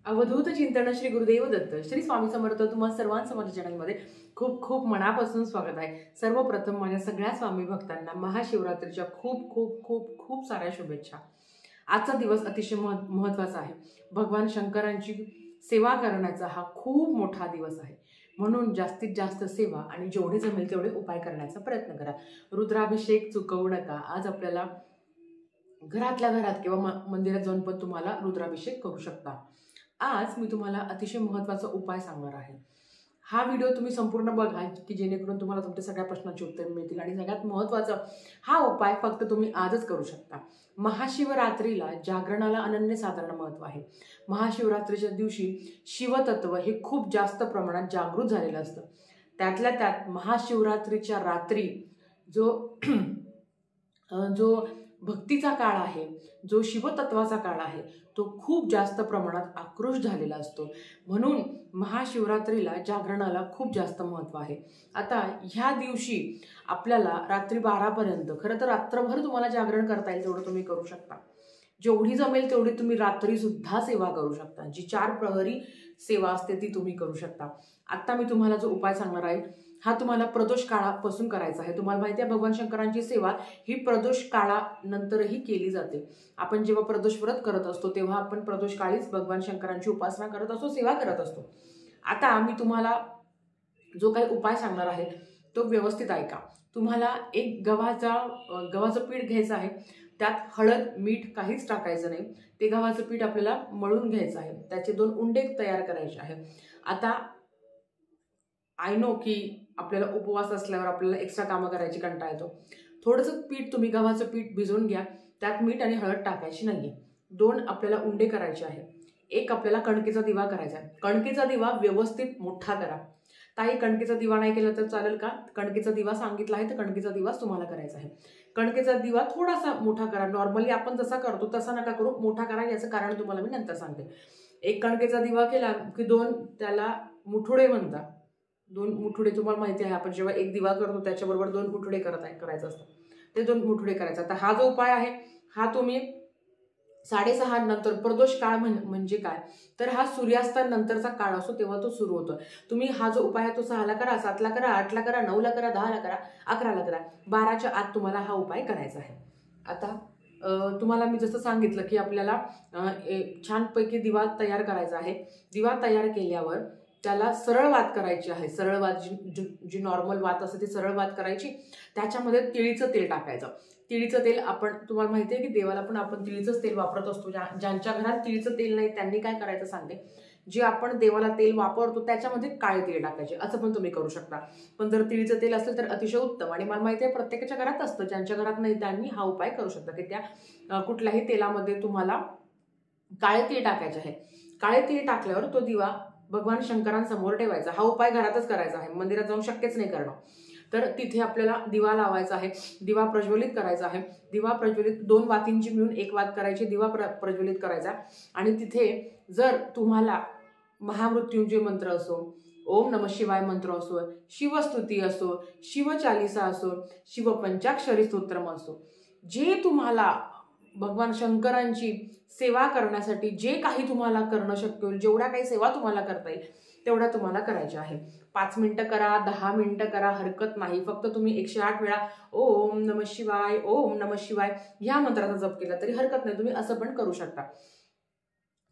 अवधूत चिंतन श्री गुरुदेव दत्त श्री स्वामी समर्थ तुम्हा सर्वांचं माझ्या चॅनलमध्ये खूप खूप मनापासून स्वागत आहे। सर्वप्रथम माझ्या सगळ्या स्वामी भक्तांना महाशिवरात्रीच्या खूप खूप खूप खूप साऱ्या शुभेच्छा। आजचा दिवस अतिशय महत्त्वाचा आहे। भगवान शंकरांची सेवा करण्याचा हा खूप मोठा दिवस आहे, म्हणून जास्तीत जास्त सेवा आणि जेवढे जमेल तेवढे उपाय करण्याचा प्रयत्न करा। रुद्राभिषेक चुकवू नका। आज आपल्याला घरातल्या घरात किंवा मंदिरात जाऊन पण तुम्हाला रुद्राभिषेक करू शकता। आज मी तुम्हाला अतिशय महत्त्वाचा उपाय सांगणार आहे। हा व्हिडिओ तुम्ही संपूर्ण बघा की जेणेकरून तुम्हाला तुमच्या सगळ्या प्रश्नांची उत्तरे मिळतील। आणि सगळ्यात महत्त्वाचं, हा उपाय फक्त तुम्ही आजच करू शकता। महाशिवरात्रीला जागरणाला अनन्यसाधारण महत्त्व आहे। महाशिवरात्रीच्या दिवशी शिवतत्व हे खूप जास्त प्रमाणात जागृत झालेलं असतं। त्यातल्या त्यात महाशिवरात्रीच्या रात्री जो भक्तीचा काळ आहे, जो शिवतत्वाचा काळ आहे, तो खूप जास्त प्रमाणात आक्रोश झालेला असतो। म्हणून महाशिवरात्रीला जागरणाला खूप जास्त महत्त्व आहे। आता ह्या दिवशी आपल्याला रात्री 12 पर्यंत, खरं तर रात्रभर तुम्हाला जागरण करता येईल तेवढं तुम्ही करू शकता। जेवढी जमेल तेवढी तुम्ही रात्री सुद्धा सेवा करू शकता। जी 4 प्रहरी सेवा असते ती तुम्ही करू शकता। आता मी तुम्हाला जो उपाय सांगणार आहे हा तुम्हाला प्रदोष काळापासून करायचा आहे। तुम्हाला माहिती आहे भगवान शंकरांची सेवा ही प्रदोष काळानंतरही केली जाते। आपण जेव्हा प्रदोष व्रत करत असतो तेव्हा आपण प्रदोष काळीच भगवान शंकरांची उपासना करत असतो, सेवा करत असतो। आता मी तुम्हाला जो काही उपाय सांगणार आहे तो व्यवस्थित ऐका। तुम्हाला एक गव्हाचं पीठ घ्यायचं आहे। त्यात हळद मीठ काहीच टाकायचं नाही। ते गव्हाचं पीठ आपल्याला मळून घ्यायचं आहे। त्याचे 2 उंडे तयार करायचे आहे। आता आय नो की आपल्याला उपवास असल्यावर आपल्याला एक्स्ट्रा कामं करायची कंटाळा येतो। थोडंसं पीठ तुम्ही गव्हाचं पीठ भिजवून घ्या। त्यात मीठ आणि हळद टाकायची नाहीये। 2 आपल्याला उंडे करायचे आहे। एक आपल्याला कणकेचा दिवा करायचा आहे। कणकेचा दिवा व्यवस्थित मोठा करा। ताई कणकेचा दिवा नाही केला तर चालेल का? कणकेचा दिवा सांगितला आहे तर कणकेचा दिवाच तुम्हाला करायचा आहे। कणकेचा दिवा थोडासा मोठा करा। नॉर्मली आपण जसा करतो तसा नका करू, मोठा करा। याचं कारण तुम्हाला मी नंतर सांगते। एक कणकेचा दिवा केला की 2 त्याला मुठुडे म्हणतात। 2 मुठुडे तुम्हाला माहिती आहे, आपण जेव्हा एक दिवा करतो त्याच्याबरोबर 2 मुठुडे करायचं असतं। ते 2 मुठुडे करायचं। आता हा जो उपाय आहे हा तुम्ही 6:30 नंतर, प्रदोष काळ म्हणजे काय तर हा सूर्यास्तानंतरचा काळ असतो तेव्हा तो सुरू होतो। तुम्ही हा जो उपाय आहे तो 6 ला करा, 7 ला करा, 8 ला करा, 9 ला करा, 10 ला करा, 11 ला करा, 12च्या आत तुम्हाला हा उपाय करायचा आहे। आता तुम्हाला मी जसं सांगितलं की आपल्याला छानपैकी दिवा तयार करायचा आहे। दिवा तयार केल्यावर त्याला सरळ वात करायची आहे। सरळ वात जी नॉर्मल वात असते ती सरळ वात करायची। त्याच्यामध्ये तिळीचं तेल टाकायचं। तिळीचं तेल तुम्हाला माहिती आहे की देवाला पण आपण तिळीचंच तेल वापरत असतो। ज्यांच्या घरात तिळीचं तेल नाही त्यांनी काय करायचं सांगते, जे आपण देवाला तेल वापरतो त्याच्यामध्ये काळे तीळ टाकायचे, असं पण तुम्ही करू शकता। पण जर तिळीचं तेल असेल तर अतिशय उत्तम। आणि मला माहिती आहे प्रत्येकाच्या घरात असतं, ज्यांच्या घरात नाही त्यांनी हा उपाय करू शकता की त्या कुठल्याही तेलामध्ये तुम्हाला काळे तीळ टाकायचे आहे। काळे तीळ टाकल्यावर तो दिवा भगवान शंकरांसमोर ठेवायचा। हा उपाय घरातच करायचा आहे, मंदिरात जाऊन शक्यच नाही करणं। तर तिथे आपल्याला दिवा लावायचा आहे, दिवा प्रज्वलित करायचा आहे। दिवा प्रज्वलित 2 वातींची मिळून 1 वात करायची, दिवा प्रज्वलित करायचा। आणि तिथे जर तुम्हाला महामृत्युंजय मंत्र असो, ओम नमः शिवाय मंत्र असो, शिवस्तुती असो, शिवचालिसा असो, शिवपंचाक्षरी स्तोत्रम असो, जे तुम्हाला भगवान शंकरांची सेवा करण्यासाठी जे काही तुम्हाला करणं शक्य होईल, जेवढ्या काही सेवा तुम्हाला करता येईल तेवढ्या तुम्हाला करायच्या आहे। 5 मिनिटं करा, 10 मिनिटं करा, हरकत नाही। फक्त तुम्ही 108 वेळा ओम नमः शिवाय, ओम नमः शिवाय ह्या मंत्राचा जप केला तरी हरकत नाही। तुम्ही असं पण करू शकता।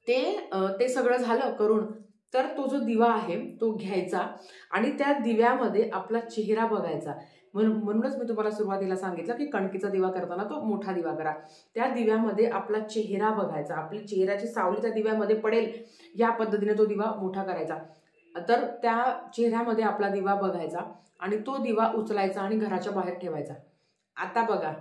ते सगळं झालं करून तर तो जो दिवा आहे तो घ्यायचा आणि त्या दिव्यामध्ये आपला चेहरा बघायचा। म्हणूनच मी तुम्हाला सुरुवातीला सांगितलं की कणकेचा दिवा करताना तो मोठा दिवा करा। त्या दिव्यामध्ये आपला चेहरा बघायचा, आपली चेहऱ्याची सावली त्या दिव्यामध्ये पडेल या पद्धतीने तो दिवा मोठा करायचा। तर त्या चेहऱ्यामध्ये आपला दिवा बघायचा आणि तो दिवा उचलायचा आणि घराच्या बाहेर ठेवायचा। आता बघा,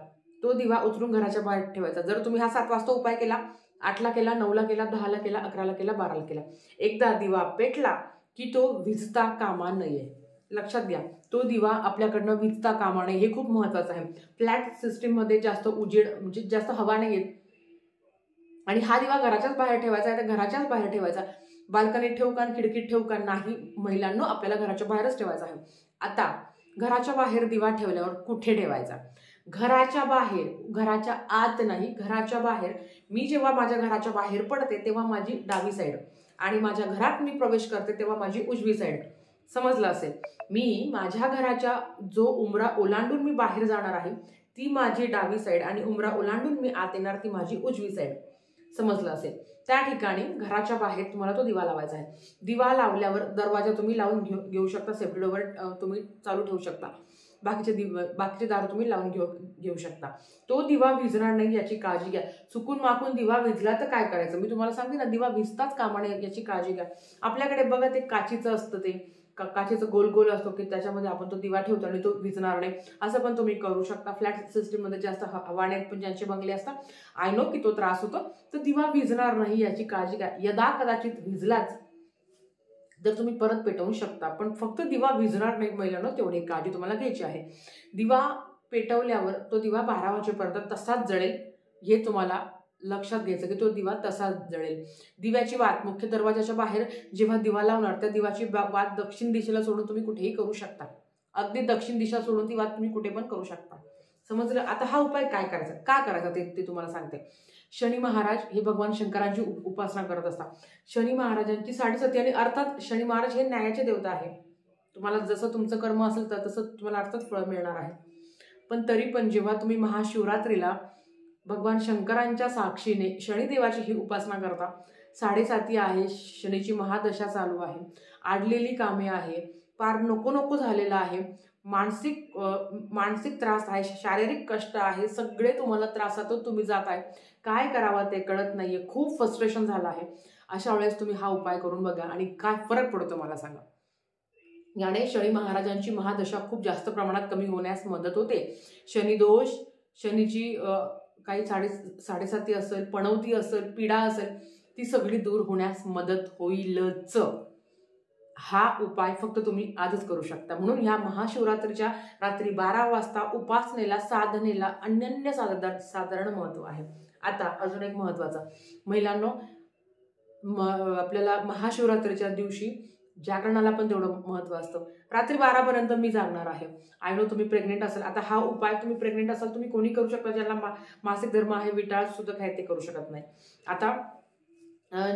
तो दिवा उचलून घराच्या बाहेर ठेवायचा। जर तुम्ही हा 7 वाजता उपाय केला, 8 ला केला, 9 ला केला, 10 ला केला, 11 ला केला, 12 ला केला, एकदा दिवा पेटला की तो विझता कामा नये। लक्षात घ्या, तो दिवा आपल्याकडनं विझता कामा नये, हे खूप महत्वाचं आहे। फ्लॅट सिस्टीम मध्ये जास्त उजेड म्हणजे जास्त हवा नाही येत आणि हा दिवा घराच्याच बाहेर ठेवायचा आहे। तर घराच्याच बाहेर ठेवायचा। बाल्कनीत ठेवू का, खिडकीत ठेवू का, नाही महिलांनो, आपल्याला घराच्या बाहेरच ठेवायचा आहे। आता घराच्या बाहेर दिवा ठेवल्यावर कुठे ठेवायचा घराच्या बाहेर, घराच्या आत नाही, घराच्या बाहेर, मी जेव्हा माझ्या घराच्या बाहेर पडते तेव्हा माझी डावी साईड आणि माझ्या घरात मी प्रवेश करते तेव्हा माझी उजवी साईड. समजलं असेल. मी माझ्या घराच्या जो उंबरा ओलांडून मी बाहेर जाणार आहे ती माझी डावी साईड आणि उंबरा ओलांडून मी आत येणार ती माझी उजवी साईड. समजलं असेल. त्या ठिकाणी घराच्या बाहेर तुम्हाला तो दिवा लावायचा आहे. दिवा लावल्यावर दरवाजा तुम्ही लावून घेऊ शकता, सेफ्टी डोअर तुम्ही चालू ठेवू शकता, बाकीचे दार तुम्ही लावून घेऊ शकता. तो दिवा विझणार नाही याची काळजी घ्या. चुकून माकून दिवा विझला तर काय करायचं, मी तुम्हाला सांगते ना, दिवा विझताच कामा नये याची काळजी घ्या. आपल्याकडे बघा ते काचीचं असतं, ते काचेचं गोल गोल असतो की त्याच्यामध्ये आपण तो दिवा ठेवतो आणि तो विझणार नाही, असं पण तुम्ही करू शकता. फ्लॅट सिस्टीममध्ये जास्त हवा नाही, पण ज्यांचे बंगले असतात आय नो की तो त्रास होतो, तर दिवा विझणार नाही याची काळजी घ्या. यदा कदाचित विझलाच तर तुम्ही परत पेटवू शकता, पण फक्त दिवा विझणार नाही महिलांनो, तेवढी काळजी तुम्हाला घ्यायची आहे. दिवा पेटवल्यावर तो दिवा 12 वाजेपर्यंत तसाच जळेल, हे तुम्हाला लक्षात घ्यायचं की तो दिवा तसाच जळेल. दिव्याची वात मुख्य दरवाजाच्या बाहेर जेव्हा दिवा लावणार त्या दिवाची वात दक्षिण दिशेला सोडून तुम्ही कुठेही करू शकता. अगदी दक्षिण दिशा सोडून ती वात तुम्ही कुठे पण करू शकता. समजलं. आता हा उपाय काय करायचा, का करायचा ते तुम्हाला सांगते. शनी महाराज हे भगवान शंकरांची उपासना करत असतात. शनी महाराजांची 7.5 आणि अर्थात शनी महाराज हे न्यायाचे देवता आहे. तुम्हाला जसं तुमचं कर्म असेल तर तसं तुम्हाला अर्थात फळ मिळणार आहे. पण तरी पण जेव्हा तुम्ही महाशिवरात्रीला भगवान शंकरांच्या साक्षीने शनिदेवाची ही उपासना करता, 7.5 आहे, शनीची महादशा चालू आहे, आडलेली कामे आहे, पार नको नको झालेलं आहे, मानसिक त्रास आहे, शारीरिक कष्ट आहे, सगळे तुम्हाला त्रासातून तुम्ही जात आहे, काय करावं ते कळत नाहीये, खूप फ्रस्ट्रेशन झालं आहे. अशा वेळेस तुम्ही हा उपाय करून बघा आणि काय फरक पडतो मला सांगा. याने शनी महाराजांची महादशा खूप जास्त प्रमाणात कमी होण्यास मदत होते. शनिदोष, शनीची काही 7.5 असेल, पणवती असेल, पीडा असेल, ती सगळी दूर होण्यास मदत होईलच. हा उपाय फक्त तुम्ही आजच करू शकता. म्हणून ह्या महाशिवरात्रीच्या रात्री 12 वाजता उपासनेला, साधनेला अनन्य साधारण महत्व आहे. आता अजून एक महत्वाचं, महिलांनो, आपल्याला महाशिवरात्रीच्या दिवशी जागरणाला पण तेवढं महत्व असतं. रात्री 12 पर्यंत मी जागणार आहे. आय नो तुम्ही प्रेग्नेंट असाल, आता हा उपाय तुम्ही प्रेग्नेंट असाल तुम्ही कोणी करू शकता, ज्यांना मासिक धर्म आहे, विटाळ सुद्धा काय ते करू शकत नाही. आता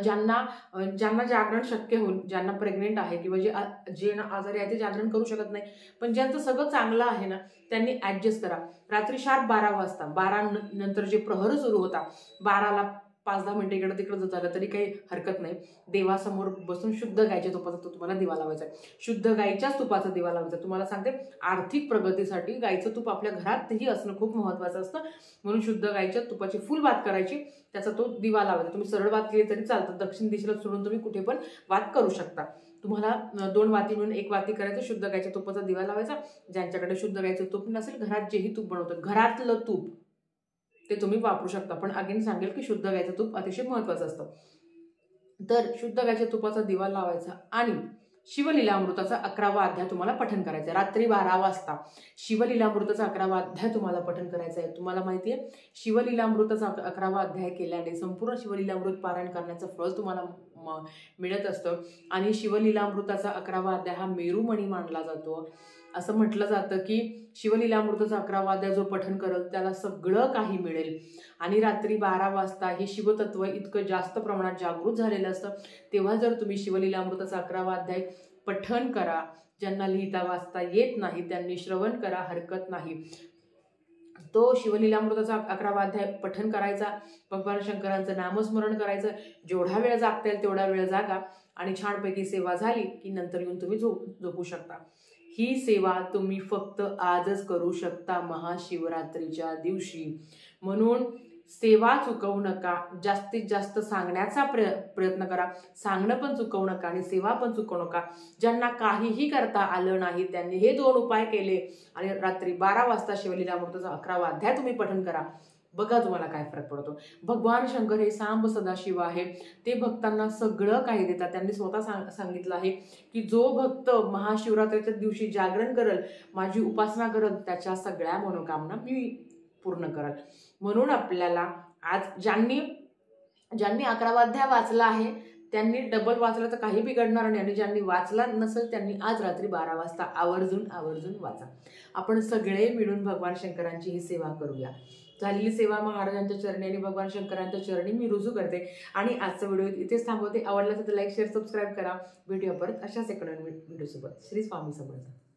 ज्यांना जागरण शक्य होईल, ज्यांना प्रेग्नेंट आहे किंवा जे आजारी आहे ते जागरण करू शकत नाही, पण ज्यांचं सगळं चांगलं आहे ना, त्यांनी ऍडजस्ट करा. रात्री शार्प 12 वाजता, 12 नंतर जे प्रहर सुरू होता, 12ला 5-10 मिनिटं इकडं तिकडं झालं तरी काही हरकत नाही. देवासमोर बसून शुद्ध गायच्या तुपाचा तो तुम्हाला दिवा लावायचा आहे. शुद्ध गायच्याच तुपाचा दिवा लावायचा. तुम्हाला सांगते, आर्थिक प्रगतीसाठी गायचं तूप आपल्या घरातही असणं खूप महत्वाचं असतं. म्हणून शुद्ध गायच्या तुपाची फुल वात करायची, त्याचा तो दिवा लावायचा. तुम्ही सरळ वात केली तरी चालतं, दक्षिण दिशेला सोडून तुम्ही कुठे पण वात करू शकता. तुम्हाला 2 वाती मिळून 1 वाती करायचं, शुद्ध गायच्या तुपाचा दिवा लावायचा. ज्यांच्याकडे शुद्ध गायचं तूप नसेल, घरात जेही तूप बनवतात घरातलं तूप ते तुम्ही वापरू शकता. पण अगेन सांगेल की शुद्ध गायचं तूप अतिशय महत्वाचं असतं. तर शुद्ध गायच्या तुपाचा दिवा लावायचा आणि शिवलीलामृताचा 11वा अध्याय तुम्हाला पठण करायचा. रात्री 12 वाजता शिवलीलामृताचा 11वा अध्याय तुम्हाला पठण करायचा आहे. तुम्हाला माहिती आहे, शिवलीलामृताचा 11वा अध्याय केल्याने संपूर्ण शिवलीलामृत पारायण करण्याचं फळ तुम्हाला मिळत असतं. आणि शिवलीलामृताचा 11वा अध्याय हा मेरुमणी मानला जातो. असं म्हटलं जातं की शिवलीलामृताचा 11वा अध्याय जो पठण करेल त्याला सगळं काही मिळेल. आणि रात्री 12 वाजता हे शिवतत्व इतकं जास्त प्रमाणात जागृत झालेलं असतं, तेव्हा जर तुम्ही शिवलीलामृताचा 11वा अध्याय पठण करा. ज्यांना लिहिता वाचता येत नाही त्यांनी श्रवण करा, हरकत नाही. तो शिवलीलामृताचा 11वा अध्याय पठण करायचा, भगवान शंकरांचं नामस्मरण करायचं. जेवढा वेळ जागता येईल तेवढा वेळ जागा आणि छानपैकी सेवा झाली की नंतर येऊन तुम्ही झोपू शकता. ही सेवा तुम्ही फक्त आजच करू शकता महाशिवरात्रीच्या दिवशी. म्हणून सेवा चुकवू नका, जास्तीत जास्त सांगण्याचा प्रयत्न करा. सांगणं पण चुकवू नका आणि सेवा पण चुकवू नका. ज्यांना काहीही करता आलं नाही त्यांनी हे 2 उपाय केले आणि रात्री 12 वाजता शिवलीलामृताचा 11वा अध्याय तुम्ही पठण करा. बघा तुम्हाला काय फरक पडतो. भगवान शंकर हे सांब सदाशिव आहे. ते भक्तांना सगळं काही देतात. त्यांनी स्वतः सांगितलं आहे की जो भक्त महाशिवरात्रीच्या दिवशी जागरण करेल, माझी उपासना करेल, त्याच्या सगळ्या मनोकामना मी पूर्ण करेल. म्हणून आपल्याला आज ज्यांनी 11वा अध्याय वाचला आहे त्यांनी डबल वाचलं तर काही बिघडणार नाही, आणि ज्यांनी वाचला नसेल त्यांनी आज रात्री 12 वाजता आवर्जून वाचा. आपण सगळे मिळून भगवान शंकरांची ही सेवा करूया. झालेली सेवा महाराजांच्या चरणी आणि भगवान शंकरांच्या चरणी मी रुजू करते आणि आजचा व्हिडिओ इथेच थांबवते. आवडला तर लाईक, शेअर, सबस्क्राईब करा. भेटूया परत अशाच एका नवीन व्हिडिओसोबत. श्री स्वामी समर्थ.